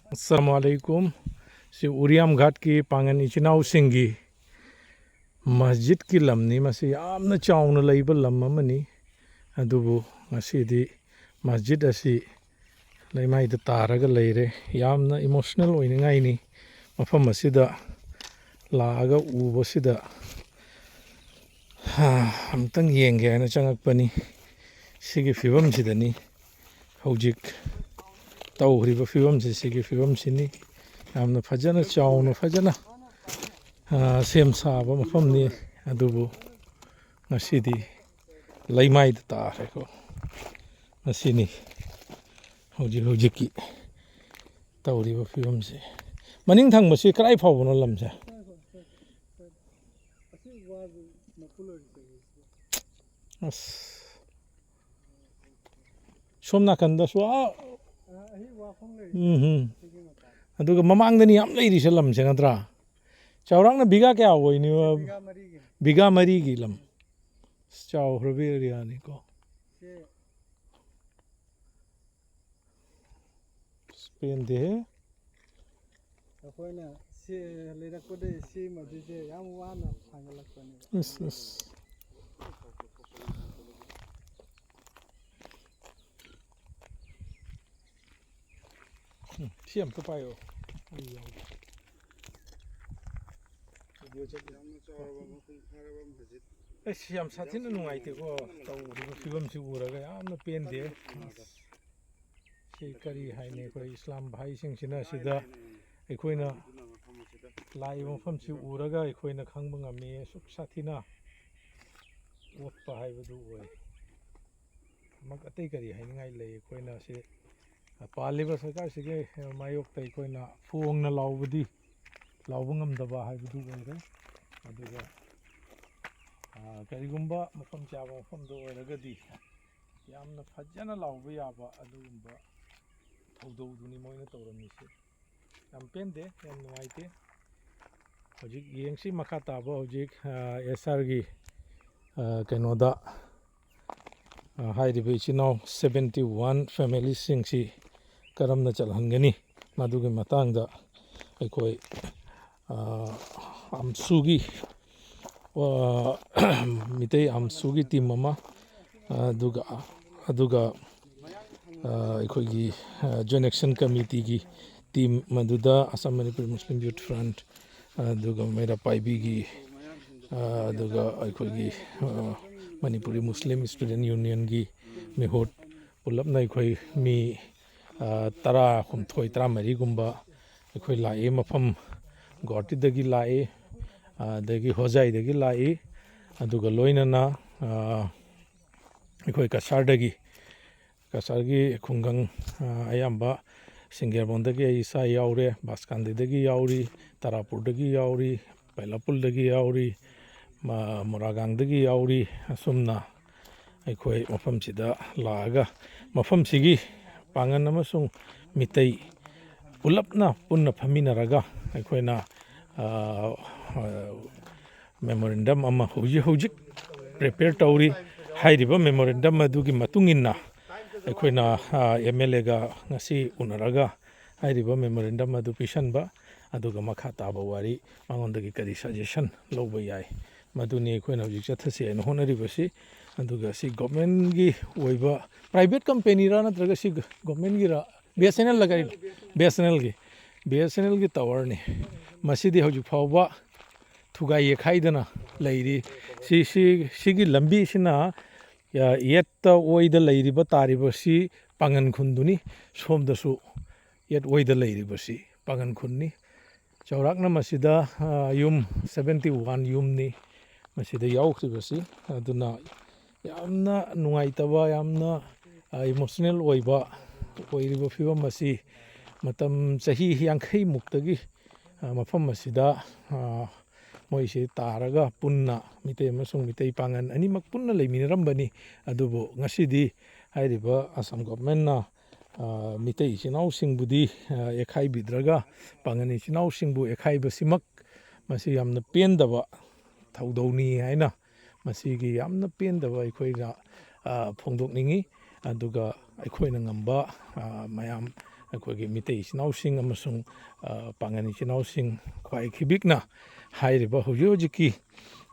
Assalamualaikum. Si Uriam Ghat ki pangan ichinau singi masjid ki lamni masi amna chauna laiba lamma mani adubu masidi masjid asi laimai da taraga leire yamna emotional oiningai ni mafam asida laaga ubo sida amtang yenge ana changakpani sigi fibam sidani hojik tauhriba fibam sigi fibam sini yamna fajana chauna fajana sem saba mafamni adubu masidi laimai da tare ko masini hojiki tauhriba fibam si maning thang masi krai phawno lamja somna kanda so aduga mamangdani yam leiri se lam se natra chaurangna biga kya hoini biga mari gi lam chaw hrobe riani ko spain de akoina se lerakode se madise yam wana phangalakpani yes siam to payo siam satin nungai te ko tau fibam si uraga yamna pen de si kari haine ko islam bhai sing sina sida aikoina lai mafam si uraga aikoina khangba ngame suk sathina wotpa haibadu oi mak atai kari haingai lei aikoina si पालिबा सरकार सिगे मायोक तै Koyna फोंगना लाउबदी Laub ngamdaba हाइबदु ओइरे अदुगा करिगुम्बा मफम चाबा मफम दो ओइरगदी यामना फजना Laub याबा अदुगुम्बा थौदौदुनी Moina तौरमिसे याम पेंदे याम नुवाइते होजिक येंगसी मखा ताबा होजिक SR गी कैनोदा हाइरिबे इचिनाउ 71 family सिंगसी करमना चलहंगनी मदुगे मतंगदा अखोय आमसुगी मितै आमसुगी team अमा अदुगा अखोयगी joint action committee की team मदुदा Assam Manipur मुस्लिम youth front अदुगा मेरा पाइबीगी अदुगा अखोयगी मणिपुरी मुस्लिम student union की मिहोट पुलपना अखोय मी तरा हुमथोय तरा मरीगुम्बा अखोय लाए मफम गुवाहाटीदगी लाए दगी होजाइदगी लाए अदुगा लोइनना अखोय कसारगी खुंगंग अयाम्बा सिंगेरबोंदगी इसा याउरे बासकांदीदगी याउरी तारापुरदगी याउरी पैलापुलदगी याउरी मोरागांगदगी याउरी असुमना अखोय मफमसिदा लागा मफमसिगी पांगन अमसुंग मितै पुलपना पुन्ना फमिनरगा अखोयना मेमोरेंडम अमा होजिक प्रिपेयर तौरी हाइरिबा मेमोरेंडम अदुगी मतुंगिन्ना अखोयना एमएलए गा ngasi उनरगा हाइरिबा मेमोरेंडम अदु पिसनबा अदुगा मखा ताबा वारी मांगोंदगी करी सजेशन लौबा याय मदुनी अखोयना होजिक चथसे न होनरिबसी अदुगा सी गवर्नमेंट की ओइबा प्राइवेट कंपनी रा नत्रगा सी गवर्नमेंट की रा बीएसएनएल लगाई बीएसएनएल की टावर ने मसीदी होजिक फावबा थुगाई खाइदना लैरी सी लंबी सिना येत ओइद लैरिबा तारिबसी पांगन खुंदुनी सोमदसु येत ओइद लैरिबसी पांगन खुन्नी चौराकना मसीदा युम 71 युमनी मसीदा याउखरिबसी अदुना यामना नुंगाइतबा यामना इमोशनल ओइबा ओइरिबा फिबम मसी मतम चही यांखै मुक्तगी मफम मसीदा मोइसे तारगा पुन्ना मितै अमसुंग मितै पांगन अनिमक पुन्ना लेमिनरम्बनी अदुबो ngasiदी हाइरिबा असम गवर्नमेंट ना मितै इचिनाउ सिंगबुदी एखाइ बिद्रगा पांगन इचिनाउ सिंगबु एखाइ बसिमक मसी यामना पेंदबा थौदौनी हाइना मसीगी यामना पेंदबा अखोइना फोंदोकनिंगी अदुगा अखोइना ngamba mayam ꯑꯩꯈꯣꯏꯒꯤ ꯃꯤꯇꯩ ꯏꯆꯤꯟ ꯏꯅꯥꯎꯁꯤꯡ ꯑꯃꯁꯨꯡ ꯄꯥꯉꯟ ꯏꯆꯤꯟ ꯏꯅꯥꯎꯁꯤꯡ ꯈ꯭ꯋꯥꯏꯈꯤꯕꯤꯛꯅ ꯍꯥꯏꯔꯤꯕ ꯍꯧꯖꯤꯛ ꯍꯧꯖꯤꯛꯀꯤ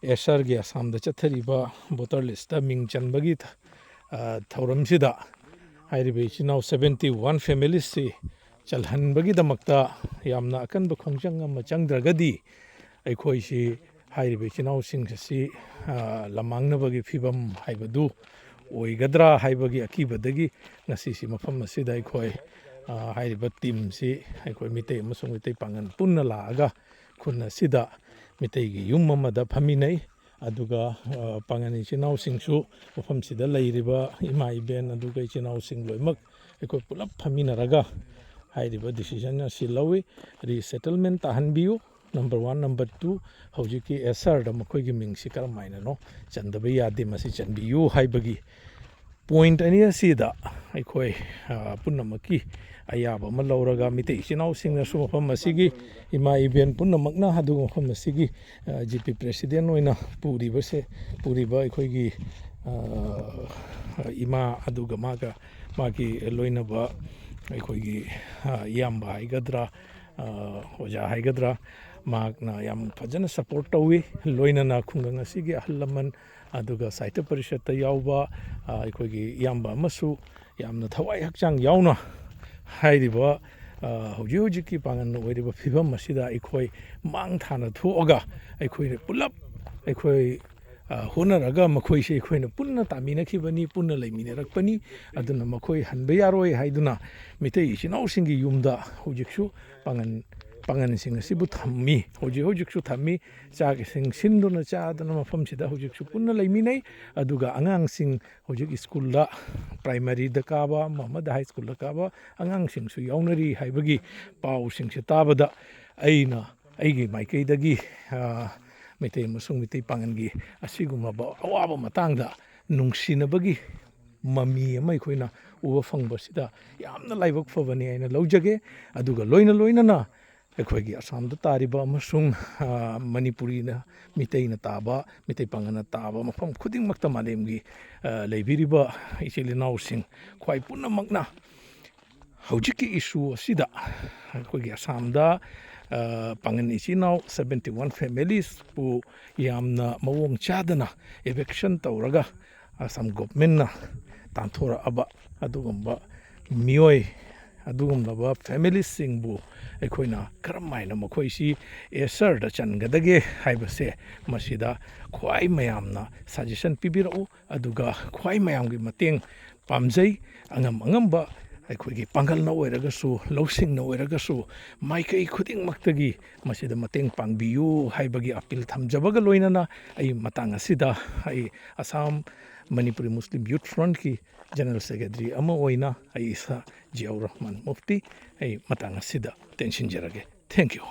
ꯑꯦꯁꯥꯔꯒꯤ ꯑꯁꯥꯝꯗ ꯆꯠꯊꯔꯤꯕ ꯚꯣꯇꯔ ꯂꯤꯁꯇ ꯃꯤꯡ ꯆꯟꯕꯒꯤ ꯊꯧꯔꯝꯁꯤꯗ ꯍꯥꯏꯔꯤꯕ ꯏꯆꯤꯟ ꯏꯅꯥꯎ 71 ꯐꯦꯃꯤꯂꯤꯁꯤ ꯆꯜꯍꯟꯕꯒꯤꯗꯃꯛꯇ ꯌꯥꯝꯅ ꯑꯀꯟꯕ ꯈꯣꯡꯖꯪ ꯑꯃ ꯆꯪꯗ꯭ꯔꯒꯗꯤ ꯑꯩꯈꯣꯏꯁꯤ ꯍꯥꯏꯔꯤꯕ ꯏꯆꯤꯟ ꯏꯅꯥꯎꯁꯤꯡ ꯑꯁꯤ ꯂꯝꯃꯥꯡꯅꯕꯒꯤ ꯐꯤꯕꯝ ꯍꯥꯏꯕꯗꯨ ꯑꯣꯏꯒꯗ꯭ꯔꯥ ꯍꯥꯏꯕꯒꯤ ꯑꯀꯤꯕꯗꯒꯤ ꯉꯁꯤꯁꯤ ꯃꯐꯝ ꯑꯁꯤꯗ ꯑꯩꯈꯣꯏ ꯍꯥꯏꯔꯤꯕ ꯇꯤꯝꯁꯤ ꯑꯩꯈꯣꯏ ꯃꯤꯇꯩ ꯑꯃꯁꯨꯡ ꯃꯤꯇꯩ ꯄꯥꯉꯟ ꯄꯨꯟꯅ ꯂꯥꯛꯑꯒ ꯈꯨꯟ ꯑꯁꯤꯗ ꯃꯤꯇꯩꯒꯤ ꯌꯨꯝ ꯑꯃꯗ ꯐꯝꯃꯤꯟꯅꯩ ꯑꯗꯨꯒ ꯄꯥꯉꯟ ꯏꯆꯤꯟ ꯏꯅꯥꯎꯁꯤꯡꯁꯨ ꯃꯐꯝꯁꯤꯗ ꯂꯩꯔꯤꯕ ꯏꯃꯥ ꯏꯕꯦꯟ ꯑꯗꯨꯒ ꯏꯆꯤꯟ ꯏꯅꯥꯎꯁꯤꯡ ꯂꯣꯏꯅꯃꯛ ꯑꯩꯈꯣꯏ ꯄꯨꯂꯞ ꯐꯝꯃꯤꯟꯅꯔꯒ ꯍꯥꯏꯔꯤꯕ ꯗꯤꯁꯤꯖꯟ ꯑꯁꯤ ꯂꯧꯏ ꯔꯤꯁꯦꯇꯜꯃꯦꯟ ꯇꯥꯍꯟꯕꯤꯌꯨ ꯅꯝꯕꯔ 1 ꯅꯝꯕꯔ 2 ꯍꯧꯖꯤꯛꯀꯤ ꯑꯦꯁꯥꯔꯗ ꯃꯈꯣꯏꯒꯤ ꯃꯤꯡꯁꯤ ꯀꯔꯝ ꯍꯥꯏꯅꯅꯣ ꯆꯟꯗꯕ ꯌꯥꯗꯦ ꯃꯁꯤ ꯆꯟꯕꯤꯌꯨ ꯍꯥꯏꯕꯒꯤ ꯄꯣꯏꯟꯠ ꯑꯅꯤ ꯑꯁꯤꯗ ꯑꯩꯈꯣꯏ ꯄꯨꯝꯅꯃꯛꯀꯤ ꯑꯌꯥꯕ ꯑꯃ ꯂꯧꯔꯒ ꯃꯤꯇꯩ ꯏꯆꯤꯟ ꯏꯅꯥꯎꯁꯤꯡꯅꯁꯨ ꯃꯐꯝ ꯑꯁꯤꯒꯤ ꯏꯃꯥ ꯏꯕꯦꯟ ꯄꯨꯝꯅꯃꯛꯅ ꯑꯗꯨꯒ ꯃꯐꯝ ꯑꯁꯤꯒꯤ GP ꯄ꯭ꯔꯦꯁꯤꯗꯦꯟ ꯑꯣꯏꯅ ꯄꯨꯔꯤꯕ ꯑꯩꯈꯣꯏꯒꯤ ꯏꯃꯥ ꯑꯗꯨꯒ ꯃꯥꯒꯤ ꯂꯣꯏꯅꯕ ꯑꯩꯈꯣꯏꯒꯤ ꯏꯌꯥꯝꯕ ꯍꯥꯏꯒꯗ꯭ꯔꯥ ꯑꯣꯖꯥ ꯍꯥꯏꯒꯗ꯭ꯔꯥ ꯃꯍꯥꯛꯅ ꯌꯥꯝ ꯐꯖꯅ ꯁꯄꯣꯔꯠ ꯇꯧꯋꯤ ꯂꯣꯏꯅꯅ ꯈꯨꯡꯒꯪ ꯑꯁꯤꯒꯤ ꯑꯍꯜ ꯂꯃꯟ ꯑꯗꯨꯒ ꯁꯥꯍꯤꯇ꯭ꯌ ꯄꯔꯤꯁꯠꯇ ꯌꯥꯎꯕ ꯑꯩꯈꯣꯏꯒꯤ ꯏꯌꯥꯝꯕ ꯑꯃꯁꯨ ꯌꯥꯝꯅ ꯊꯋꯥꯏ ꯍꯛꯆꯥꯡ ꯌꯥꯎꯅ ꯍꯥꯏꯔꯤꯕ ꯍꯧꯖꯤꯛ ꯍꯧꯖꯤꯛꯀꯤ ꯄꯥꯡꯒꯟ ꯑꯣꯏꯔꯤꯕ ꯐꯤꯕꯝ ꯑꯁꯤꯗ ꯑꯩꯈꯣꯏ ꯃꯥꯡ ꯊꯥꯅ ꯊꯣꯛꯑꯒ ꯑꯩꯈꯣꯏꯅ ꯄꯨꯂꯞ ꯑꯩꯈꯣꯏ ꯍꯣꯠꯅꯔꯒ ꯃꯈꯣꯏꯁꯦ ꯑꯩꯈꯣꯏꯅ ꯄꯨꯟꯅ ꯇꯥꯃꯤꯟꯅꯈꯤꯕꯅꯤ ꯄꯨꯟꯅ ꯂꯩꯃꯤꯟꯅꯔꯛꯄꯅꯤ ꯑꯗꯨꯅ ꯃꯈꯣꯏ ꯍꯟꯕ ꯌꯥꯔꯣꯏ ꯍꯥꯏꯗꯨꯅ ꯃꯤꯇꯩ ꯏꯆꯤꯟ ꯏꯅꯥꯎꯁꯤꯡꯒꯤ ꯌꯨꯝꯗ ꯍꯧꯖꯤꯛꯁꯨ ꯄꯥꯉꯟꯁꯤꯡ ꯑꯁꯤꯕꯨ ꯊꯝꯃꯤ ꯍꯧꯖꯤꯛꯁꯨ ꯊꯝꯃꯤ ꯆꯥꯛ ꯏꯁꯤꯡ ꯁꯤꯟꯗꯨꯅ ꯆꯥꯗꯅ ꯃꯐꯝꯁꯤꯗ ꯍꯧꯖꯤꯛꯁꯨ ꯄꯨꯟꯅ ꯂꯩꯃꯤꯟꯅꯩ ꯑꯗꯨꯒ ꯑꯉꯥꯡꯁꯤꯡ ꯍꯧꯖꯤꯛ ꯁ꯭ꯀꯨꯜꯗ ꯄ꯭ꯔꯥꯏꯃꯥꯔꯤꯗ ꯀꯥꯕ ꯑꯃꯗ ꯍꯥꯏ ꯁ꯭ꯀꯨꯜꯗ ꯀꯥꯕ ꯑꯉꯥꯡꯁꯤꯡꯁꯨ ꯌꯥꯎꯅꯔꯤ ꯍꯥꯏꯕꯒꯤ ꯄꯥꯎꯁꯤꯡꯁꯦ ꯇꯥꯕꯗ ꯑꯩꯒꯤ ꯃꯥꯏꯀꯩꯗꯒꯤ ꯃꯩꯇꯩ ꯑꯃꯁꯨꯡ ꯃꯤꯇꯩ ꯄꯥꯉꯟꯒꯤ ꯑꯁꯤꯒꯨꯝꯂꯕ ꯑꯋꯥꯕ ꯃꯇꯥꯡꯗ ꯅꯨꯡꯁꯤꯅꯕꯒꯤ ꯃꯃꯤ ꯑꯃ ꯑꯩꯈꯣꯏꯅ ꯎꯕ ꯐꯪꯕꯁꯤꯗ ꯌꯥꯝꯅ ꯂꯥꯏꯕꯛ ꯐꯕꯅꯤ ꯍꯥꯏꯅ ꯂꯧꯖꯒꯦ ꯑꯗꯨꯒ ꯂꯣꯏꯅꯅ ꯑꯩꯈꯣꯏꯒꯤ ꯑꯁꯥꯝꯗ ꯇꯥꯔꯤꯕ ꯑꯃꯁꯨꯡ ꯃꯅꯤꯄꯨꯔꯤꯅ ꯃꯤꯇꯩꯅ ꯇꯥꯕ ꯃꯤꯇꯩ ꯄꯥꯉꯟꯅ ꯇꯥꯕ ꯃꯐꯝ ꯈꯨꯗꯤꯡꯃꯛꯇ ꯃꯥꯂꯦꯝꯒꯤ ꯂꯩꯕꯤꯔꯤꯕ ꯏꯆꯤꯜ ꯏꯅꯥꯎꯁꯤꯡ ꯈ꯭ꯋꯥꯏ ꯄꯨꯝꯅꯃꯛꯅ ꯍꯧꯖꯤꯛꯀꯤ ꯏꯁꯨ ꯑꯁꯤꯗ ꯑꯩꯈꯣꯏꯒꯤ ꯑꯁꯥꯝꯗ ꯄꯥꯉꯟ ꯏꯆꯤꯟ ꯏꯅꯥꯎ 71 ꯐꯦꯃꯤꯂꯤꯁꯄꯨ ꯌꯥꯝꯅ ꯃꯑꯣꯡ ꯆꯥꯗꯅ eviction ꯇꯧꯔꯒ ꯑꯁꯥꯝ ꯒꯣꯚꯔꯟꯃꯦꯟꯠꯅ ꯇꯥꯟꯊꯣꯔꯛꯑꯕ ꯑꯗꯨꯒꯨꯝꯂꯕ ꯐꯦꯃꯤꯂꯤꯁꯤꯡꯕꯨ ꯑꯩꯈꯣꯏꯅ ꯀꯔꯝ ꯍꯥꯏꯅ ꯃꯈꯣꯏꯁꯤ ꯑꯦꯁꯔꯗ ꯆꯟꯒꯗꯒꯦ ꯍꯥꯏꯕꯁꯦ ꯃꯁꯤꯗ ꯈ꯭ꯋꯥꯏ ꯃꯌꯥꯝꯅ ꯁꯖꯦꯁꯟ ꯄꯤꯕꯤꯔꯛꯎ ꯑꯗꯨꯒ ꯈ꯭ꯋꯥꯏ ꯃꯌꯥꯝꯒꯤ ꯃꯇꯦꯡ ꯄꯥꯝꯖꯩ ꯑꯉꯝꯕ ꯑꯩꯈꯣꯏꯒꯤ ꯄꯥꯡꯒꯜꯅ ꯑꯣꯏꯔꯒꯁꯨ ꯂꯧꯁꯤꯡꯅ ꯑꯣꯏꯔꯒꯁꯨ ꯃꯥꯏꯀꯩ ꯈꯨꯗꯤꯡꯃꯛꯇꯒꯤ ꯃꯁꯤꯗ ꯃꯇꯦꯡ ꯄꯥꯡꯕꯤꯌꯨ ꯍꯥꯏꯕꯒꯤ ꯑꯄꯤꯜ ꯊꯝꯖꯕꯒ ꯂꯣꯏꯅꯅ ꯑꯩ ꯃꯇꯥꯡ ꯑꯁꯤꯗ ꯑꯩ ꯑꯁꯥꯝ ꯃꯅꯤꯄꯨꯔꯤ ꯃꯨꯁꯂꯤꯝ ꯌꯨꯠ ꯐ꯭ꯔꯟꯠꯀꯤ ꯖꯦꯅꯔꯦꯜ ꯁꯦꯀ꯭ꯔꯦꯇꯔꯤ ꯑꯃ ꯑꯣꯏꯅ ꯑꯩ ꯏꯁꯥ ꯖꯤꯌꯥꯎꯔ ꯔꯍꯃꯟ ꯃꯨꯐꯇꯤ ꯑꯩ ꯃꯇꯥꯡ ꯑꯁꯤꯗ ꯇꯦꯟꯁꯤꯟꯖꯔꯒꯦ ꯊꯦꯡꯛ ꯌꯨ